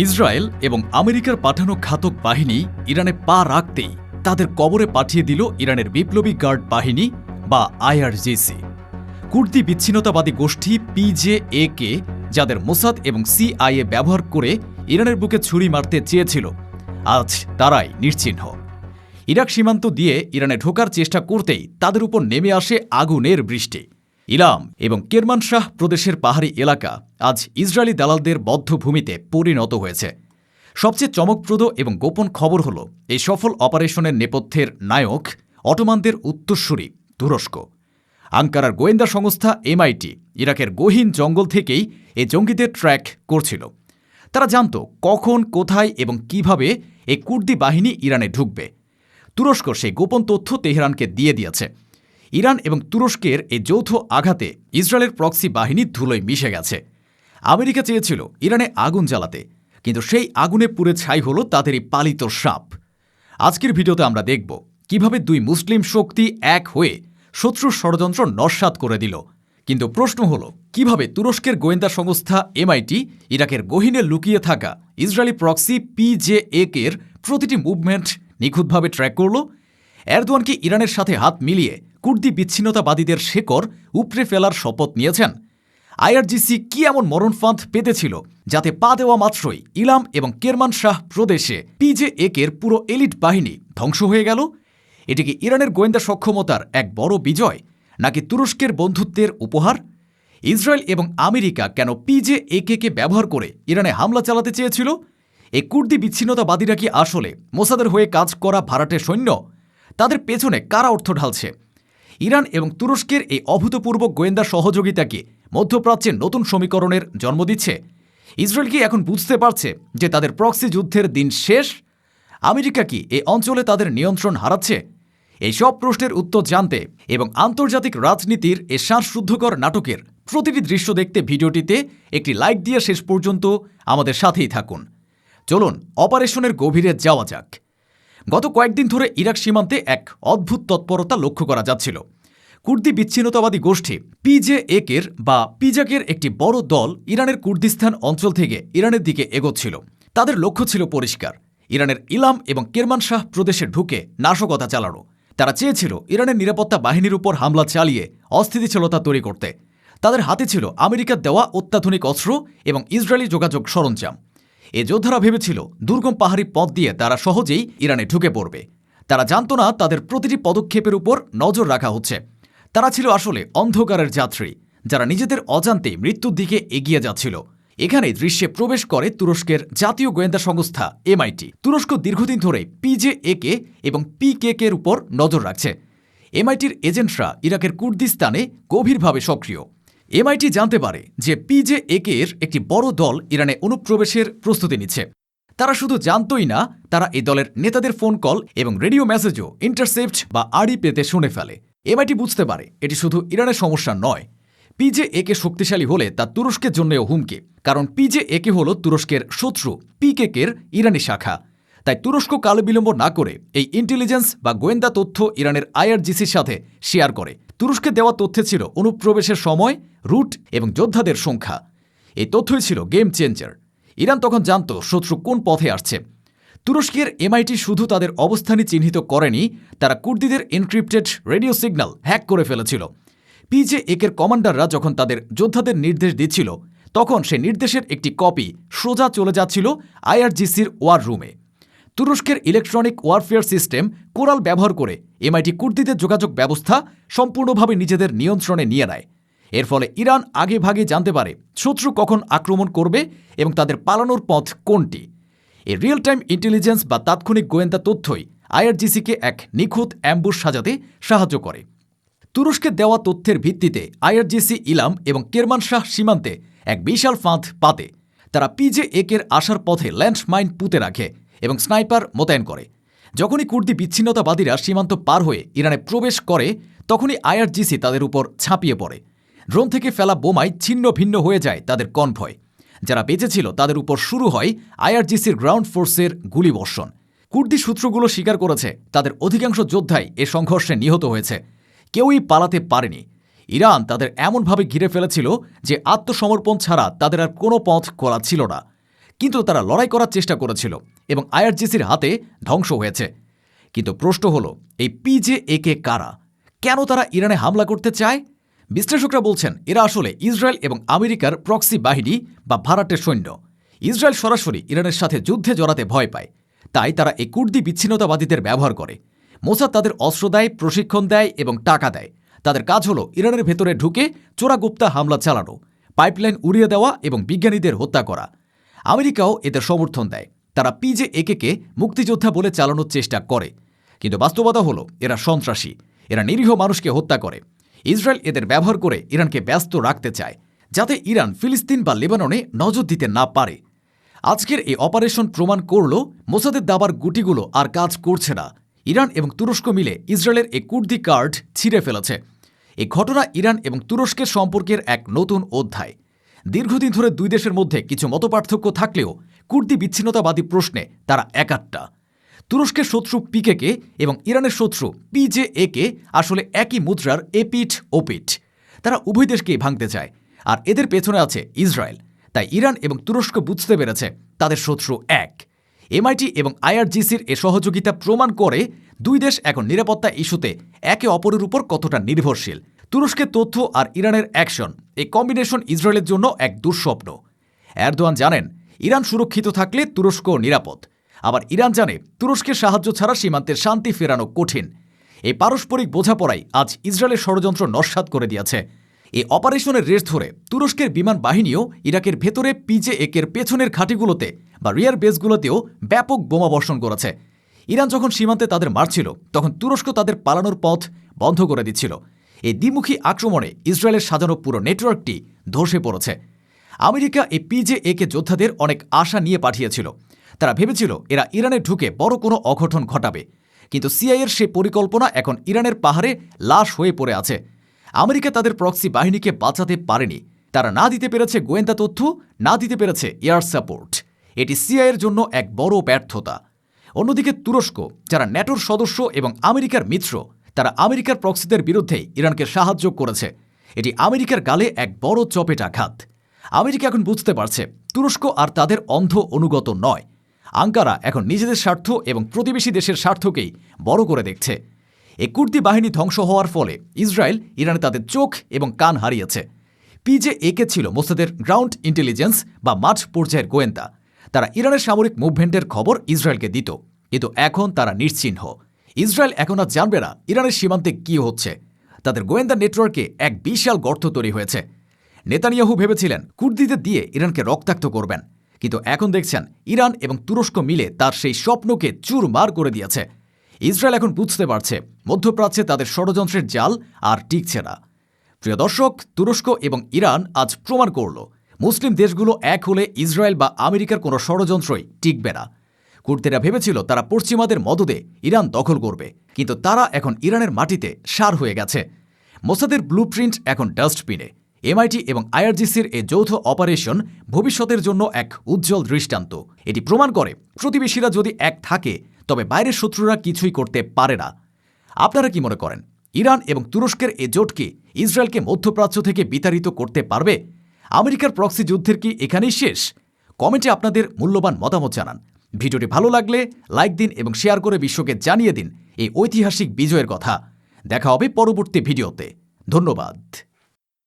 Israel এবং আমেরিকার পাঠানো ঘাতক বাহিনী ইরানে পা রাখতেই তাদের কবরে পাঠিয়ে দিল ইরানের বিপ্লবী গার্ড বাহিনী বা আইআরজিসি। কুর্দি বিচ্ছিন্নতাবাদী গোষ্ঠী পিজেএকে, যাদের মোসাদ এবং সিআইএ ব্যবহার করে ইরানের বুকে ছুরি মারতে চেয়েছিল, আজ তারাই নিশ্চিহ্ন। ইরাক সীমান্ত দিয়ে ইরানে ঢোকার চেষ্টা করতেই তাদের উপর নেমে আসে আগুনের বৃষ্টি। ইলাম এবং কেরমানশাহ প্রদেশের পাহাড়ি এলাকা আজ ইসরায়েলি দালালদের বদ্ধভূমিতে পরিণত হয়েছে। সবচেয়ে চমকপ্রদ এবং গোপন খবর হল, এই সফল অপারেশনের নেপথ্যের নায়ক অটোমানদের উত্তরসূরি তুরস্ক। আঙ্কারার গোয়েন্দা সংস্থা MIT ইরাকের গহীন জঙ্গল থেকেই এই জঙ্গিদের ট্র্যাক করছিল। তারা জানত কখন, কোথায় এবং কিভাবে এই কুর্দি বাহিনী ইরানে ঢুকবে। তুরস্ক সেই গোপন তথ্য তেহরানকে দিয়ে দিয়েছে। ইরান এবং তুরস্কের এই যৌথ আঘাতে ইসরায়েলের প্রক্সি বাহিনী ধুলোয় মিশে গেছে। আমেরিকা চেয়েছিল ইরানে আগুন জ্বালাতে, কিন্তু সেই আগুনে পুড়ে ছাই হল তাদেরই পালিত সাপ। আজকের ভিডিওতে আমরা দেখব কিভাবে দুই মুসলিম শক্তি এক হয়ে শত্রুর ষড়যন্ত্র নস্যাৎ করে দিল। কিন্তু প্রশ্ন হল, কিভাবে তুরস্কের গোয়েন্দা সংস্থা MIT ইরাকের গহীনে লুকিয়ে থাকা ইসরায়েলি প্রক্সি পিজেএকের প্রতিটি মুভমেন্ট নিখুঁতভাবে ট্র্যাক করল? এরদোয়ান কি ইরানের সাথে হাত মিলিয়ে কুর্দি বিচ্ছিন্নতাবাদীদের শেকড় উপড়ে ফেলার শপথ নিয়েছেন? আইআরজিসি কি এমন মরণফাঁদ পেতেছিল যাতে পা দেওয়া মাত্রই ইলাম এবং কেরমানশাহ প্রদেশে পিজেএকের পুরো এলিট বাহিনী ধ্বংস হয়ে গেল? এটি কি ইরানের গোয়েন্দা সক্ষমতার এক বড় বিজয়, নাকি তুরস্কের বন্ধুত্বের উপহার? ইসরায়েল এবং আমেরিকা কেন পিজেএকে ব্যবহার করে ইরানে হামলা চালাতে চেয়েছিল? এই কুর্দি বিচ্ছিন্নতাবাদীরা কি আসলে মোসাদের হয়ে কাজ করা ভাড়াটে সৈন্য? তাদের পেছনে কারা অর্থ ঢালছে? ইরান এবং তুরস্কের এই অভূতপূর্ব গোয়েন্দা সহযোগিতা কি মধ্যপ্রাচ্যের নতুন সমীকরণের জন্ম দিচ্ছে? ইসরায়েল কি এখন বুঝতে পারছে যে তাদের প্রক্সি যুদ্ধের দিন শেষ? আমেরিকা কি এই অঞ্চলে তাদের নিয়ন্ত্রণ হারাচ্ছে? এই সব প্রশ্নের উত্তর জানতে এবং আন্তর্জাতিক রাজনীতির এ শ্বাসরুদ্ধকর নাটকের প্রতিটি দৃশ্য দেখতে ভিডিওটিতে একটি লাইক দিয়ে শেষ পর্যন্ত আমাদের সাথেই থাকুন। চলুন অপারেশনের গভীরে যাওয়া যাক। গত কয়েকদিন ধরে ইরাক সীমান্তে এক অদ্ভুত তৎপরতা লক্ষ্য করা যাচ্ছিল। কুর্দি বিচ্ছিন্নতাবাদী গোষ্ঠী পিজেএকের বা পিজাকের একটি বড় দল ইরানের কুর্দিস্তান অঞ্চল থেকে ইরানের দিকে এগোচ্ছিল। তাদের লক্ষ্য ছিল পরিষ্কার, ইরানের ইলাম এবং কেরমানশাহ প্রদেশে ঢুকে নাশকতা চালানো। তারা চেয়েছিল ইরানের নিরাপত্তা বাহিনীর উপর হামলা চালিয়ে অস্থিতিশীলতা তৈরি করতে। তাদের হাতে ছিল আমেরিকার দেওয়া অত্যাধুনিক অস্ত্র এবং ইসরায়েলি যোগাযোগ সরঞ্জাম। এ যোদ্ধারা ভেবেছিল দুর্গম পাহাড়ি পথ দিয়ে তারা সহজেই ইরানে ঢুকে পড়বে। তারা জানত না তাদের প্রতিটি পদক্ষেপের উপর নজর রাখা হচ্ছে। তারা ছিল আসলে অন্ধকারের যাত্রী, যারা নিজেদের অজান্তে মৃত্যুর দিকে এগিয়ে যাচ্ছিল। এখানে দৃশ্যে প্রবেশ করে তুরস্কের জাতীয় গোয়েন্দা সংস্থা MIT। তুরস্ক দীর্ঘদিন ধরে পিজেএকে এবং পিকেকের উপর নজর রাখছে। MITর এজেন্টরা ইরাকের কুর্দিস্তানে গভীরভাবে সক্রিয়। MIT জানতে পারে যে পিজেএকের একটি বড় দল ইরানে অনুপ্রবেশের প্রস্তুতি নিচ্ছে। তারা শুধু জানতই না, তারা এই দলের নেতাদের ফোন কল এবং রেডিও মেসেজও ইন্টারসেপ্ট বা আড়ি পেতে শুনে ফেলে। MIT বুঝতে পারে এটি শুধু ইরানের সমস্যা নয়, পিজেএকে শক্তিশালী হলে তা তুরস্কের জন্যও হুমকি। কারণ পিজেএকে হল তুরস্কের শত্রু পিকেকের ইরানি শাখা। তাই তুরস্ক কালবিলম্ব না করে এই ইন্টেলিজেন্স বা গোয়েন্দা তথ্য ইরানের আইআরজিসির সাথে শেয়ার করে। তুরস্কে দেওয়া তথ্যে ছিল অনুপ্রবেশের সময়, রুট এবং যোদ্ধাদের সংখ্যা। এই তথ্যই ছিল গেম চেঞ্জার। ইরান তখন জানত শত্রু কোন পথে আসছে। তুরস্কের MIT শুধু তাদের অবস্থানই চিহ্নিত করেনি, তারা কুর্দিদের এনক্রিপ্টেড রেডিও সিগন্যাল হ্যাক করে ফেলেছিল। পিজেএকের কমান্ডাররা যখন তাদের যোদ্ধাদের নির্দেশ দিচ্ছিল, তখন সে নির্দেশের একটি কপি সোজা চলে যাচ্ছিল আইআরজিসির ওয়ার রুমে। তুরস্কের ইলেকট্রনিক ওয়ারফেয়ার সিস্টেম কোরাল ব্যবহার করে MIT কুর্দিদের যোগাযোগ ব্যবস্থা সম্পূর্ণভাবে নিজেদের নিয়ন্ত্রণে নিয়ে নেয়। এর ফলে ইরান আগেভাগে জানতে পারে শত্রু কখন আক্রমণ করবে এবং তাদের পালানোর পথ কোনটি। এই রিয়েল টাইম ইন্টেলিজেন্স বা তাৎক্ষণিক গোয়েন্দা তথ্যই আইআরজিসিকে এক নিখুঁত অ্যাম্বুশ সাজাতে সাহায্য করে। তুরস্কের দেওয়া তথ্যের ভিত্তিতে আইআরজিসি ইলাম এবং কেরমানশাহ সীমান্তে এক বিশাল ফাঁদ পাতে। তারা পিজেএকের আসার পথে ল্যান্ডমাইন পুঁতে রাখে এবং স্নাইপার মোতায়েন করে। যখনই কুর্দি বিচ্ছিন্নতাবাদীরা সীমান্ত পার হয়ে ইরানে প্রবেশ করে, তখনই আইআরজিসি তাদের উপর ঝাঁপিয়ে পড়ে। ড্রোন থেকে ফেলা বোমায় ছিন্ন ভিন্ন হয়ে যায় তাদের কনভয়। যারা বেঁচেছিল তাদের উপর শুরু হয় আইআরজিসির গ্রাউন্ড ফোর্সের গুলিবর্ষণ। কুর্দি সূত্রগুলো স্বীকার করেছে তাদের অধিকাংশ যোদ্ধাই এ সংঘর্ষে নিহত হয়েছে। কেউই পালাতে পারেনি। ইরান তাদের এমনভাবে ঘিরে ফেলেছিল যে আত্মসমর্পণ ছাড়া তাদের আর কোনো পথ খোলা ছিল না। কিন্তু তারা লড়াই করার চেষ্টা করেছিল এবং আইআরজিসির হাতে ধ্বংস হয়েছে। কিন্তু প্রশ্ন হলো, এই পিজেএকে কারা? কেন তারা ইরানে হামলা করতে চায়? বিশ্লেষকরা বলছেন এরা আসলে ইসরায়েল এবং আমেরিকার প্রক্সি বাহিনী বা ভাড়াটে সৈন্য। ইসরায়েল সরাসরি ইরানের সাথে যুদ্ধে জড়াতে ভয় পায়, তাই তারা এই কুর্দি বিচ্ছিন্নতাবাদীদের ব্যবহার করে। মোসাদ তাদের অস্ত্র দেয়, প্রশিক্ষণ দেয় এবং টাকা দেয়। তাদের কাজ হলো ইরানের ভেতরে ঢুকে চোরাগুপ্তা হামলা চালানো, পাইপলাইন উড়িয়ে দেওয়া এবং বিজ্ঞানীদের হত্যা করা। আমেরিকাও এদের সমর্থন দেয়। তারা পিজেএকে মুক্তিযোদ্ধা বলে চালানোর চেষ্টা করে, কিন্তু বাস্তবতা হলো এরা সন্ত্রাসী। এরা নিরীহ মানুষকে হত্যা করে। ইসরায়েল এদের ব্যবহার করে ইরানকে ব্যস্ত রাখতে চায়, যাতে ইরান ফিলিস্তিন বা লেবাননে নজর দিতে না পারে। আজকের এই অপারেশন প্রমাণ করল মোসাদের দাবার গুটিগুলো আর কাজ করছে না। ইরান এবং তুরস্ক মিলে ইসরায়েলের এই কুর্দি কার্ড ছিঁড়ে ফেলেছে। এই ঘটনা ইরান এবং তুরস্কের সম্পর্কের এক নতুন অধ্যায়। দীর্ঘদিন ধরে দুই দেশের মধ্যে কিছু মতপার্থক্য থাকলেও কুর্দি বিচ্ছিন্নতাবাদী প্রশ্নে তারা একাট্টা। তুরস্কের শত্রু পিকেকে এবং ইরানের শত্রু পিজেএকে আসলে একই মুদ্রার এপিঠ ওপিঠ। তারা উভয় দেশকেই ভাঙতে চায়, আর এদের পেছনে আছে ইসরায়েল। তাই ইরান এবং তুরস্ক বুঝতে পেরেছে তাদের শত্রু এক। এমআইটি এবং আইআরজিসির এ সহযোগিতা প্রমাণ করে দুই দেশ এখন নিরাপত্তা ইস্যুতে একে অপরের উপর কতটা নির্ভরশীল। তুরস্কের তথ্য আর ইরানের অ্যাকশন, এই কম্বিনেশন ইসরায়েলের জন্য এক দুঃস্বপ্ন। এরদোয়ান জানেন ইরান সুরক্ষিত থাকলে তুরস্ক নিরাপদ। আবার ইরান জানে তুরস্কের সাহায্য ছাড়া সীমান্তের শান্তি ফেরানো কঠিন। এই পারস্পরিক বোঝাপড়াই আজ ইসরায়েলের ষড়যন্ত্র নস্যাৎ করে দিয়েছে। এই অপারেশনের রেস ধরে তুরস্কের বিমান বাহিনীও ইরাকের ভেতরে পিজেএকের পেছনের ঘাঁটিগুলোতে বা রিয়ার বেসগুলোতেও ব্যাপক বোমাবর্ষণ করেছে। ইরান যখন সীমান্তে তাদের মারছিল, তখন তুরস্ক তাদের পালানোর পথ বন্ধ করে দিচ্ছিল। এই দ্বিমুখী আক্রমণে ইসরায়েলের সাজানো পুরো নেটওয়ার্কটি ধসে পড়েছে। আমেরিকা এই পিজেএকে যোদ্ধাদের অনেক আশা নিয়ে পাঠিয়েছিল। তারা ভেবেছিল এরা ইরানে ঢুকে বড় কোনো অঘটন ঘটাবে, কিন্তু সিআইএর সেই পরিকল্পনা এখন ইরানের পাহাড়ে লাশ হয়ে পড়ে আছে। আমেরিকা তাদের প্রক্সি বাহিনীকে বাঁচাতে পারেনি। তারা না দিতে পেরেছে গোয়েন্দা তথ্য, না দিতে পেরেছে এয়ার সাপোর্ট। এটি সিআইএর জন্য এক বড় ব্যর্থতা। অন্যদিকে তুরস্ক, যারা ন্যাটোর সদস্য এবং আমেরিকার মিত্র, তারা আমেরিকার প্রক্সিদের বিরুদ্ধেই ইরানকে সাহায্য করেছে। এটি আমেরিকার গালে এক বড় চপেট আঘাত। আমেরিকা এখন বুঝতে পারছে তুরস্ক আর তাদের অন্ধ অনুগত নয়। আঙ্কারা এখন নিজেদের স্বার্থ এবং প্রতিবেশী দেশের স্বার্থকেই বড় করে দেখছে। এই কুর্দি বাহিনী ধ্বংস হওয়ার ফলে ইসরায়েল ইরানে তাদের চোখ এবং কান হারিয়েছে। পিজেএকে ছিল মোসাদের গ্রাউন্ড ইন্টেলিজেন্স বা মাঠ পর্যায়ের গোয়েন্দা। তারা ইরানের সামরিক মুভমেন্টের খবর ইসরায়েলকে দিত, কিন্তু এখন তারা নিশ্চিহ্ন। ইসরায়েল এখন আর জানবে না ইরানের সীমান্তে কী হচ্ছে। তাদের গোয়েন্দা নেটওয়ার্কে এক বিশাল গর্ত তৈরি হয়েছে। নেতানিয়াহু ভেবেছিলেন কুর্দিদের দিয়ে ইরানকে রক্তাক্ত করবেন, কিন্তু এখন দেখছেন ইরান এবং তুরস্ক মিলে তার সেই স্বপ্নকে চুরমার করে দিয়েছে। ইসরায়েল এখন বুঝতে পারছে মধ্যপ্রাচ্যে তাদের ষড়যন্ত্রের জাল আর টিকছে না। প্রিয় দর্শক, তুরস্ক এবং ইরান আজ প্রমাণ করল মুসলিম দেশগুলো এক হলে ইসরায়েল বা আমেরিকার কোনো ষড়যন্ত্রই টিকবে না। কুর্দিরা ভেবেছিল তারা পশ্চিমাদের মদদে ইরান দখল করবে, কিন্তু তারা এখন ইরানের মাটিতে সার হয়ে গেছে। মোসাদের ব্লুপ্রিন্ট এখন ডাস্টবিনে। এমআইটি এবং আইআরজিসির এই যৌথ অপারেশন ভবিষ্যতের জন্য এক উজ্জ্বল দৃষ্টান্ত। এটি প্রমাণ করে প্রতিবেশীরা যদি এক থাকে, তবে বাইরের শত্রুরা কিছুই করতে পারে না। আপনারা কি মনে করেন, ইরান এবং তুরস্কের এ জোট কি ইসরায়েলকে মধ্যপ্রাচ্য থেকে বিতাড়িত করতে পারবে? আমেরিকার প্রক্সি যুদ্ধের কি এখানেই শেষ? কমেন্টে আপনাদের মূল্যবান মতামত জানান। ভিডিওটি ভালো লাগলে লাইক দিন এবং শেয়ার করে বিশ্বকে জানিয়ে দিন এই ঐতিহাসিক বিজয়ের কথা। দেখা হবে পরবর্তী ভিডিওতে। ধন্যবাদ।